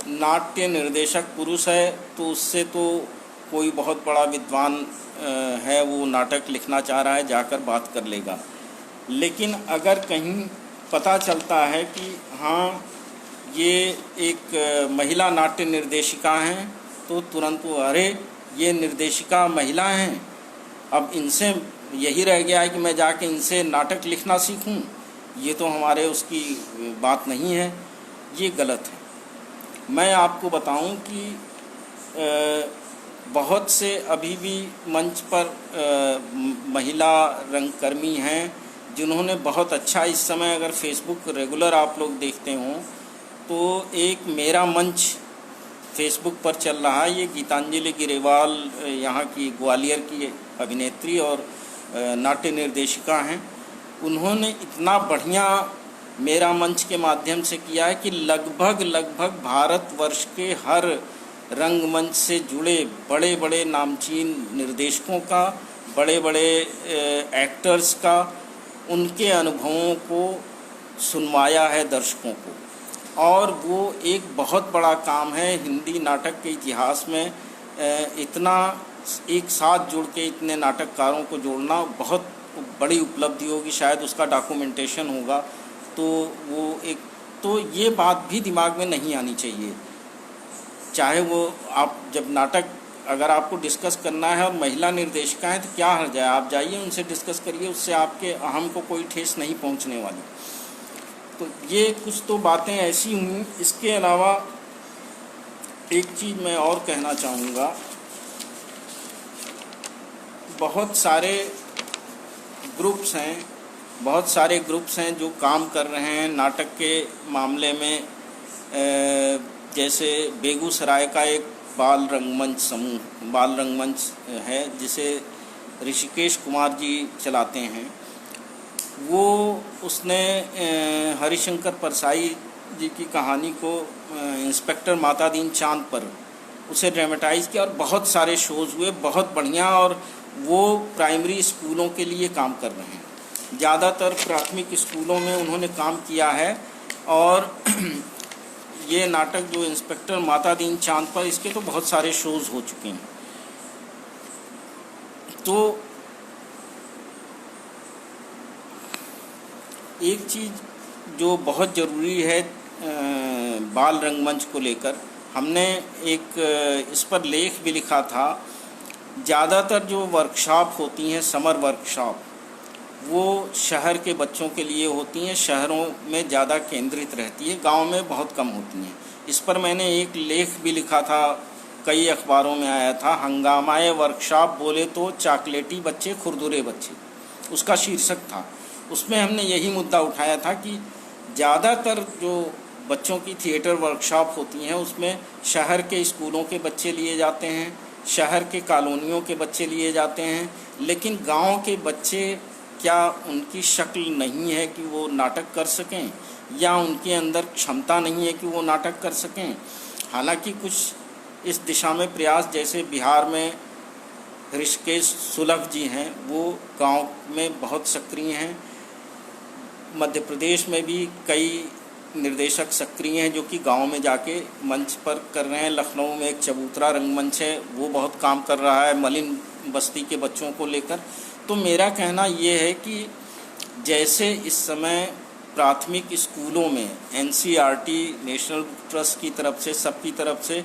नाट्य निर्देशक पुरुष है तो उससे तो कोई बहुत बड़ा विद्वान है, वो नाटक लिखना चाह रहा है, जाकर बात कर लेगा। लेकिन अगर कहीं पता चलता है कि हाँ ये एक महिला नाट्य निर्देशिका हैं, तो तुरंत वो, अरे ये निर्देशिका महिला हैं, अब इनसे यही रह गया है कि मैं जाके इनसे नाटक लिखना सीखूं, ये तो हमारे उसकी बात नहीं है। ये गलत है। मैं आपको बताऊं कि बहुत से अभी भी मंच पर महिला रंगकर्मी हैं जिन्होंने बहुत अच्छा, इस समय अगर फेसबुक रेगुलर आप लोग देखते हों तो एक मेरा मंच फेसबुक पर चल रहा है। ये गीतांजलि गिरेवाल यहाँ की ग्वालियर की अभिनेत्री और नाट्य निर्देशिका हैं। उन्होंने इतना बढ़िया मेरा मंच के माध्यम से किया है कि लगभग भारतवर्ष के हर रंगमंच से जुड़े बड़े बड़े नामचीन निर्देशकों का, बड़े बड़े एक्टर्स का, उनके अनुभवों को सुनवाया है दर्शकों को। और वो एक बहुत बड़ा काम है हिंदी नाटक के इतिहास में। इतना एक साथ जुड़ के इतने नाटककारों को जोड़ना बहुत बड़ी उपलब्धि होगी। शायद उसका डॉक्यूमेंटेशन होगा। तो वो एक, तो ये बात भी दिमाग में नहीं आनी चाहिए। चाहे वो आप जब नाटक अगर आपको डिस्कस करना है और महिला निर्देशिका है तो क्या हर्ज है, आप जाइए उनसे डिस्कस करिए, उससे आपके अहम को कोई ठेस नहीं पहुंचने वाली। तो ये कुछ तो बातें ऐसी हुई। इसके अलावा एक चीज़ मैं और कहना चाहूँगा, बहुत सारे ग्रुप्स हैं जो काम कर रहे हैं नाटक के मामले में। जैसे बेगूसराय का एक बाल रंगमंच है जिसे ऋषिकेश कुमार जी चलाते हैं। वो उसने हरिशंकर परसाई जी की कहानी को इंस्पेक्टर मातादीन चांद पर उसे ड्रामेटाइज़ किया और बहुत सारे शोज़ हुए, बहुत बढ़िया। और वो प्राइमरी स्कूलों के लिए काम कर रहे हैं, ज़्यादातर प्राथमिक स्कूलों में उन्होंने काम किया है। और ये नाटक जो इंस्पेक्टर मातादीन चांद पर, इसके तो बहुत सारे शोज़ हो चुके हैं। तो एक चीज़ जो बहुत ज़रूरी है बाल रंगमंच को लेकर, हमने एक इस पर लेख भी लिखा था। ज़्यादातर जो वर्कशॉप होती हैं, समर वर्कशॉप, वो शहर के बच्चों के लिए होती हैं, शहरों में ज़्यादा केंद्रित रहती है, गांव में बहुत कम होती हैं। इस पर मैंने एक लेख भी लिखा था, कई अखबारों में आया था, हंगामाए वर्कशॉप बोले तो चॉकलेटी बच्चे खुरदुरे बच्चे, उसका शीर्षक था। उसमें हमने यही मुद्दा उठाया था कि ज़्यादातर जो बच्चों की थिएटर वर्कशॉप होती हैं उसमें शहर के स्कूलों के बच्चे लिए जाते हैं, शहर के कॉलोनियों के बच्चे लिए जाते हैं, लेकिन गांव के बच्चे, क्या उनकी शक्ल नहीं है कि वो नाटक कर सकें, या उनके अंदर क्षमता नहीं है कि वो नाटक कर सकें? हालांकि कुछ इस दिशा में प्रयास, जैसे बिहार में ऋषिकेश सुलभ जी हैं, वो गांव में बहुत सक्रिय हैं। मध्य प्रदेश में भी कई निर्देशक सक्रिय हैं जो कि गांव में जाके मंच पर कर रहे हैं। लखनऊ में एक चबूतरा रंगमंच है, वो बहुत काम कर रहा है मलिन बस्ती के बच्चों को लेकर। तो मेरा कहना ये है कि जैसे इस समय प्राथमिक स्कूलों में NCERT, नेशनल बुक ट्रस्ट की तरफ से, सबकी तरफ से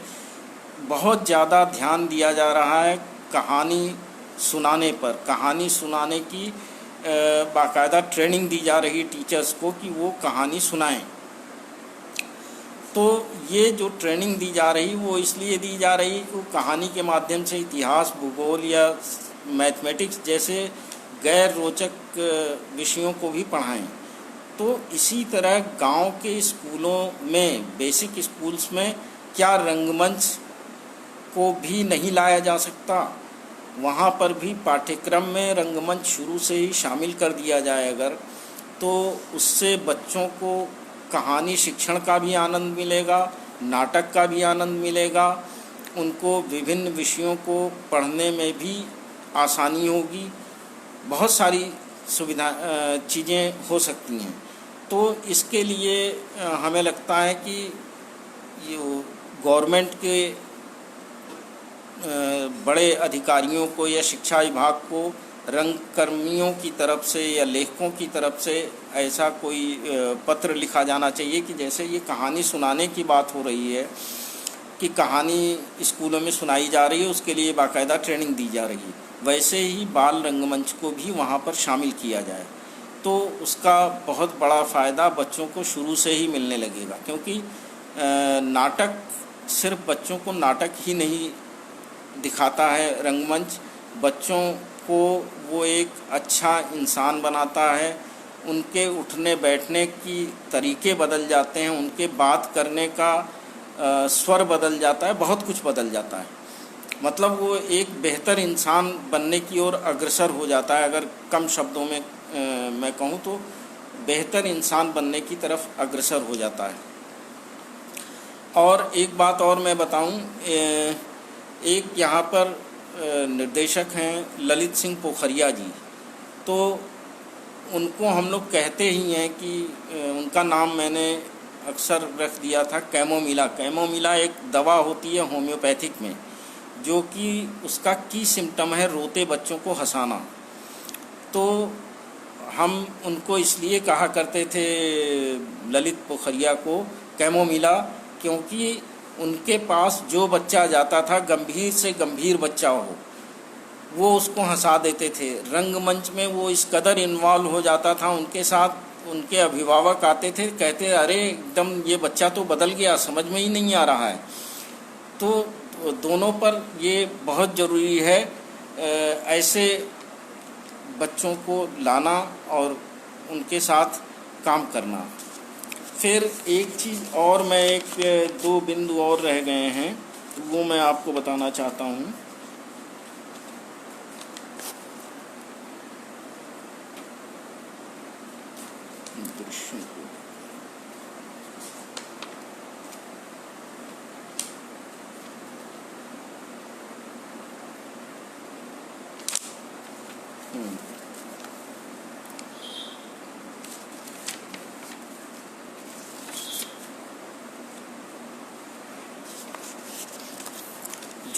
बहुत ज़्यादा ध्यान दिया जा रहा है कहानी सुनाने पर, कहानी सुनाने की बाकायदा ट्रेनिंग दी जा रही टीचर्स को कि वो कहानी सुनाएं। तो ये जो ट्रेनिंग दी जा रही वो इसलिए दी जा रही कि कहानी के माध्यम से इतिहास, भूगोल या मैथमेटिक्स जैसे गैर रोचक विषयों को भी पढ़ाएं। तो इसी तरह गांव के स्कूलों में, बेसिक स्कूल्स में, क्या रंगमंच को भी नहीं लाया जा सकता? वहाँ पर भी पाठ्यक्रम में रंगमंच शुरू से ही शामिल कर दिया जाए अगर, तो उससे बच्चों को कहानी शिक्षण का भी आनंद मिलेगा, नाटक का भी आनंद मिलेगा, उनको विभिन्न विषयों को पढ़ने में भी आसानी होगी, बहुत सारी सुविधा चीज़ें हो सकती हैं। तो इसके लिए हमें लगता है कि ये गवर्नमेंट के बड़े अधिकारियों को या शिक्षा विभाग को रंगकर्मियों की तरफ से या लेखकों की तरफ से ऐसा कोई पत्र लिखा जाना चाहिए कि जैसे ये कहानी सुनाने की बात हो रही है कि कहानी स्कूलों में सुनाई जा रही है, उसके लिए बाकायदा ट्रेनिंग दी जा रही है, वैसे ही बाल रंगमंच को भी वहाँ पर शामिल किया जाए। तो उसका बहुत बड़ा फ़ायदा बच्चों को शुरू से ही मिलने लगेगा, क्योंकि नाटक सिर्फ बच्चों को नाटक ही नहीं दिखाता है, रंगमंच बच्चों को वो एक अच्छा इंसान बनाता है, उनके उठने बैठने की तरीके बदल जाते हैं, उनके बात करने का स्वर बदल जाता है, बहुत कुछ बदल जाता है। मतलब वो एक बेहतर इंसान बनने की ओर अग्रसर हो जाता है। अगर कम शब्दों में मैं कहूँ तो बेहतर इंसान बनने की तरफ अग्रसर हो जाता है। और एक बात और मैं बताऊं, एक यहाँ पर निर्देशक हैं ललित सिंह पोखरिया जी, तो उनको हम लोग कहते ही हैं कि उनका नाम मैंने अक्सर रख दिया था कैमोमिला। कैमोमिला एक दवा होती है होम्योपैथिक में, जो कि उसका की सिम्टम है रोते बच्चों को हंसाना। तो हम उनको इसलिए कहा करते थे ललित पोखरिया को कैमोमिला, क्योंकि उनके पास जो बच्चा जाता था, गंभीर से गंभीर बच्चा हो, वो उसको हंसा देते थे। रंगमंच में वो इस कदर इन्वॉल्व हो जाता था उनके साथ। उनके अभिभावक आते थे, कहते अरे एकदम ये बच्चा तो बदल गया, समझ में ही नहीं आ रहा है। तो दोनों पर ये बहुत ज़रूरी है ऐसे बच्चों को लाना और उनके साथ काम करना। फिर एक चीज़ और, मैं एक दो बिंदु और रह गए हैं, वो मैं आपको बताना चाहता हूँ।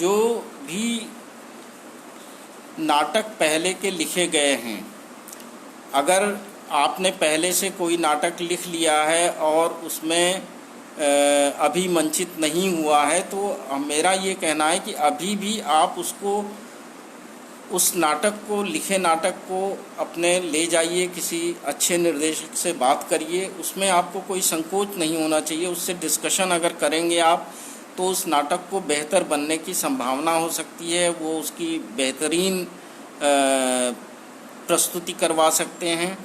जो भी नाटक पहले के लिखे गए हैं, अगर आपने पहले से कोई नाटक लिख लिया है और उसमें अभी मंचित नहीं हुआ है, तो मेरा ये कहना है कि अभी भी आप उसको, उस नाटक को, लिखे नाटक को अपने ले जाइए, किसी अच्छे निर्देशक से बात करिए। उसमें आपको कोई संकोच नहीं होना चाहिए। उससे डिस्कशन अगर करेंगे आप, तो उस नाटक को बेहतर बनने की संभावना हो सकती है। वो उसकी बेहतरीन प्रस्तुति करवा सकते हैं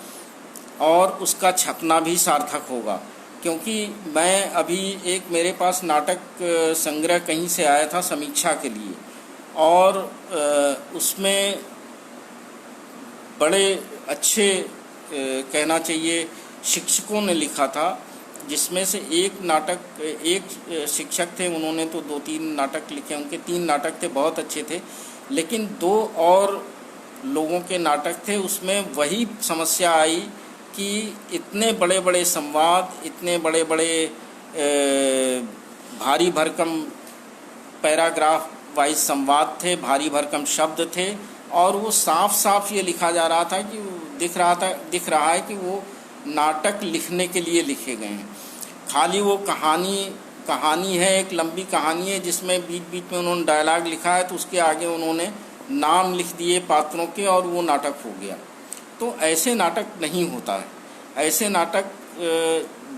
और उसका छपना भी सार्थक होगा। क्योंकि मैं अभी एक, मेरे पास नाटक संग्रह कहीं से आया था समीक्षा के लिए, और उसमें बड़े अच्छे कहना चाहिए शिक्षकों ने लिखा था, जिसमें से एक नाटक, एक शिक्षक थे, उन्होंने तो 2-3 नाटक लिखे, उनके 3 नाटक थे, बहुत अच्छे थे, लेकिन 2 और लोगों के नाटक थे, उसमें वही समस्या आई कि इतने बड़े बड़े संवाद, इतने बड़े बड़े भारी भरकम पैराग्राफ वाइज संवाद थे, भारी भरकम शब्द थे, और वो साफ साफ ये लिखा जा रहा था कि दिख रहा है कि वो नाटक लिखने के लिए लिखे गए हैं। खाली वो कहानी है, एक लंबी कहानी है जिसमें बीच बीच में उन्होंने डायलॉग लिखा है, तो उसके आगे उन्होंने नाम लिख दिए पात्रों के और वो नाटक हो गया। तो ऐसे नाटक नहीं होता है, ऐसे नाटक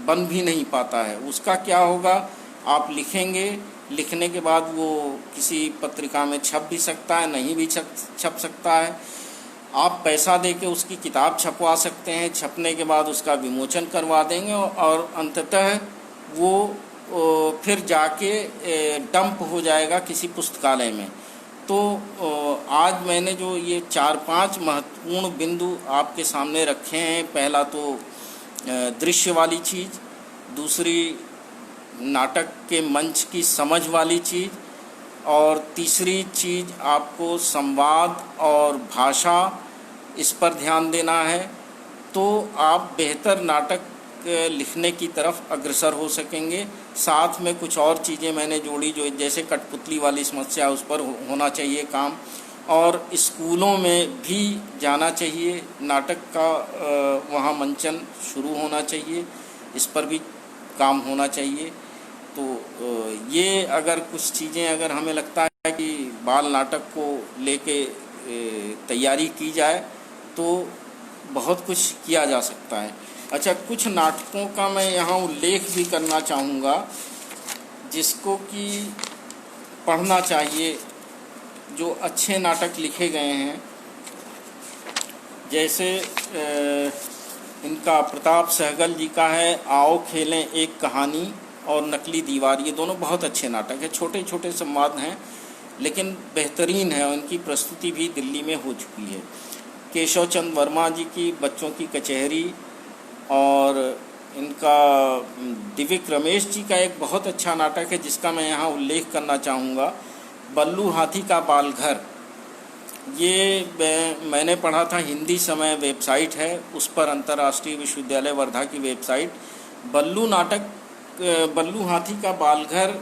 बन भी नहीं पाता है। उसका क्या होगा, आप लिखेंगे, लिखने के बाद वो किसी पत्रिका में छप भी सकता है, नहीं भी छप सकता है। आप पैसा दे के उसकी किताब छपवा सकते हैं, छपने के बाद उसका विमोचन करवा देंगे और अंततः वो फिर जाके डंप हो जाएगा किसी पुस्तकालय में। तो आज मैंने जो ये 4-5 महत्वपूर्ण बिंदु आपके सामने रखे हैं, पहला तो दृश्य वाली चीज़, दूसरी नाटक के मंच की समझ वाली चीज़, और तीसरी चीज़ आपको संवाद और भाषा, इस पर ध्यान देना है। तो आप बेहतर नाटक लिखने की तरफ अग्रसर हो सकेंगे। साथ में कुछ और चीज़ें मैंने जोड़ी, जो जैसे कठपुतली वाली समस्या, उस पर होना चाहिए काम, और स्कूलों में भी जाना चाहिए, नाटक का वहाँ मंचन शुरू होना चाहिए, इस पर भी काम होना चाहिए। तो ये अगर कुछ चीज़ें, अगर हमें लगता है कि बाल नाटक को लेके तैयारी की जाए तो बहुत कुछ किया जा सकता है। अच्छा, कुछ नाटकों का मैं यहाँ उल्लेख भी करना चाहूँगा जिसको कि पढ़ना चाहिए, जो अच्छे नाटक लिखे गए हैं। जैसे इनका प्रताप सहगल जी का है आओ खेलें एक कहानी और नकली दीवार, ये दोनों बहुत अच्छे नाटक हैं। छोटे छोटे संवाद हैं लेकिन बेहतरीन है, उनकी प्रस्तुति भी दिल्ली में हो चुकी है। केशव चंद्र वर्मा जी की बच्चों की कचहरी, और इनका दिव्यक रमेश जी का एक बहुत अच्छा नाटक है जिसका मैं यहाँ उल्लेख करना चाहूँगा, बल्लू हाथी का बालघर। ये मैंने पढ़ा था, हिंदी समय वेबसाइट है, उस पर अंतर्राष्ट्रीय विश्वविद्यालय वर्धा की वेबसाइट। बल्लू हाथी का बालघर,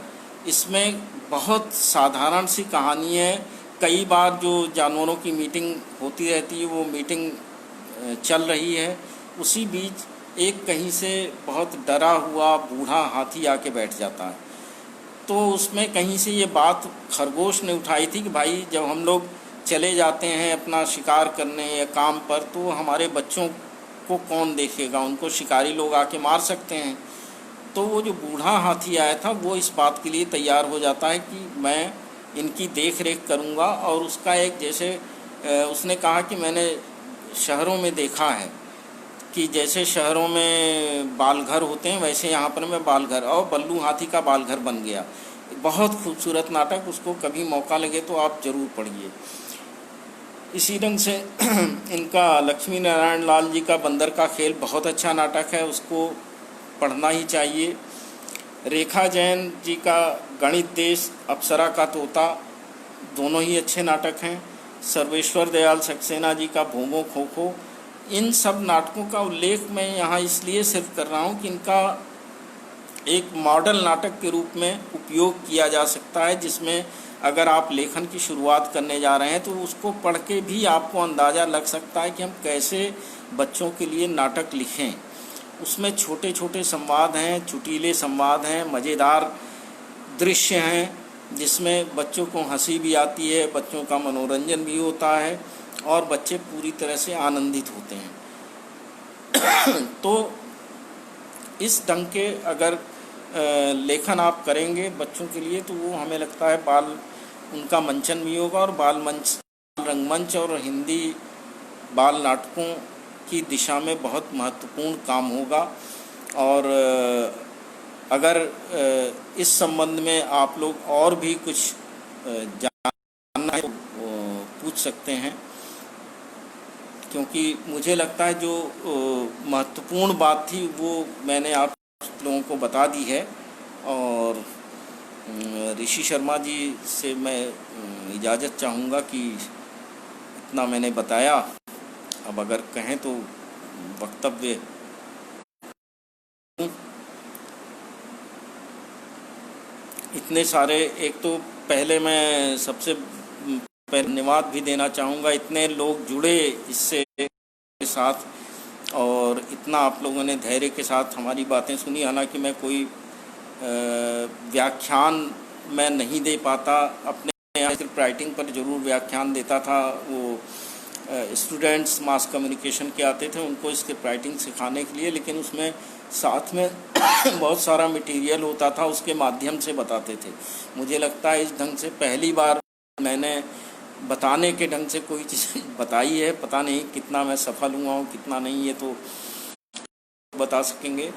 इसमें बहुत साधारण सी कहानी है। कई बार जो जानवरों की मीटिंग होती रहती है, वो मीटिंग चल रही है, उसी बीच एक कहीं से बहुत डरा हुआ बूढ़ा हाथी आके बैठ जाता है। तो उसमें कहीं से ये बात खरगोश ने उठाई थी कि भाई जब हम लोग चले जाते हैं अपना शिकार करने या काम पर, तो हमारे बच्चों को कौन देखेगा, उनको शिकारी लोग आके मार सकते हैं। तो वो जो बूढ़ा हाथी आया था वो इस बात के लिए तैयार हो जाता है कि मैं इनकी देख रेख करूँगा। और उसका एक, जैसे उसने कहा कि मैंने शहरों में देखा है कि जैसे शहरों में बालघर होते हैं वैसे यहाँ पर मैं बालघर, और बल्लू हाथी का बालघर बन गया। बहुत खूबसूरत नाटक, उसको कभी मौका लगे तो आप ज़रूर पढ़िए। इसी ढंग से इनका लक्ष्मी नारायण लाल जी का बंदर का खेल बहुत अच्छा नाटक है, उसको पढ़ना ही चाहिए। रेखा जैन जी का गणित देश, अप्सरा का तोता, दोनों ही अच्छे नाटक हैं। सर्वेश्वर दयाल सक्सेना जी का भोंगो खोखो, इन सब नाटकों का उल्लेख मैं यहाँ इसलिए सिर्फ कर रहा हूँ कि इनका एक मॉडल नाटक के रूप में उपयोग किया जा सकता है, जिसमें अगर आप लेखन की शुरुआत करने जा रहे हैं तो उसको पढ़ के भी आपको अंदाज़ा लग सकता है कि हम कैसे बच्चों के लिए नाटक लिखें। उसमें छोटे छोटे संवाद हैं, चुटीले संवाद हैं, मज़ेदार दृश्य हैं जिसमें बच्चों को हंसी भी आती है, बच्चों का मनोरंजन भी होता है और बच्चे पूरी तरह से आनंदित होते हैं। तो इस ढंग के अगर लेखन आप करेंगे बच्चों के लिए तो वो हमें लगता है उनका मंचन भी होगा और रंगमंच और हिंदी बाल नाटकों की दिशा में बहुत महत्वपूर्ण काम होगा। और अगर इस संबंध में आप लोग और भी कुछ जानना है तो पूछ सकते हैं, क्योंकि मुझे लगता है जो महत्वपूर्ण बात थी वो मैंने आप लोगों को बता दी है। और ऋषि शर्मा जी से मैं इजाज़त चाहूँगा कि इतना मैंने बताया। अब अगर कहें तो वक्तव्य इतने सारे, एक तो पहले मैं सबसे पहले धन्यवाद भी देना चाहूँगा, इतने लोग जुड़े इससे के साथ और इतना आप लोगों ने धैर्य के साथ हमारी बातें सुनी। हालांकि मैं कोई व्याख्यान मैं नहीं दे पाता, अपने यहाँ सिर्फ राइटिंग पर ज़रूर व्याख्यान देता था। वो स्टूडेंट्स मास कम्युनिकेशन के आते थे, उनको स्क्रिप्ट राइटिंग सिखाने के लिए, लेकिन उसमें साथ में बहुत सारा मटेरियल होता था, उसके माध्यम से बताते थे। मुझे लगता है इस ढंग से पहली बार मैंने बताने के ढंग से कोई चीज़ बताई है। पता नहीं कितना मैं सफल हुआ हूँ कितना नहीं, ये तो बता सकेंगे।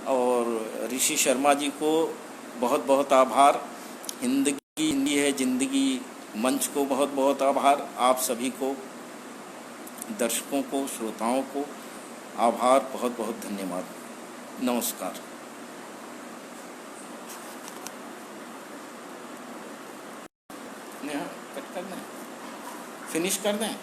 और ऋषि शर्मा जी को बहुत बहुत आभार। हिंदी है जिंदगी मंच को बहुत बहुत आभार। आप सभी को, दर्शकों को, श्रोताओं को आभार, बहुत बहुत धन्यवाद। नमस्कार। कट करना है, फिनिश कर दें।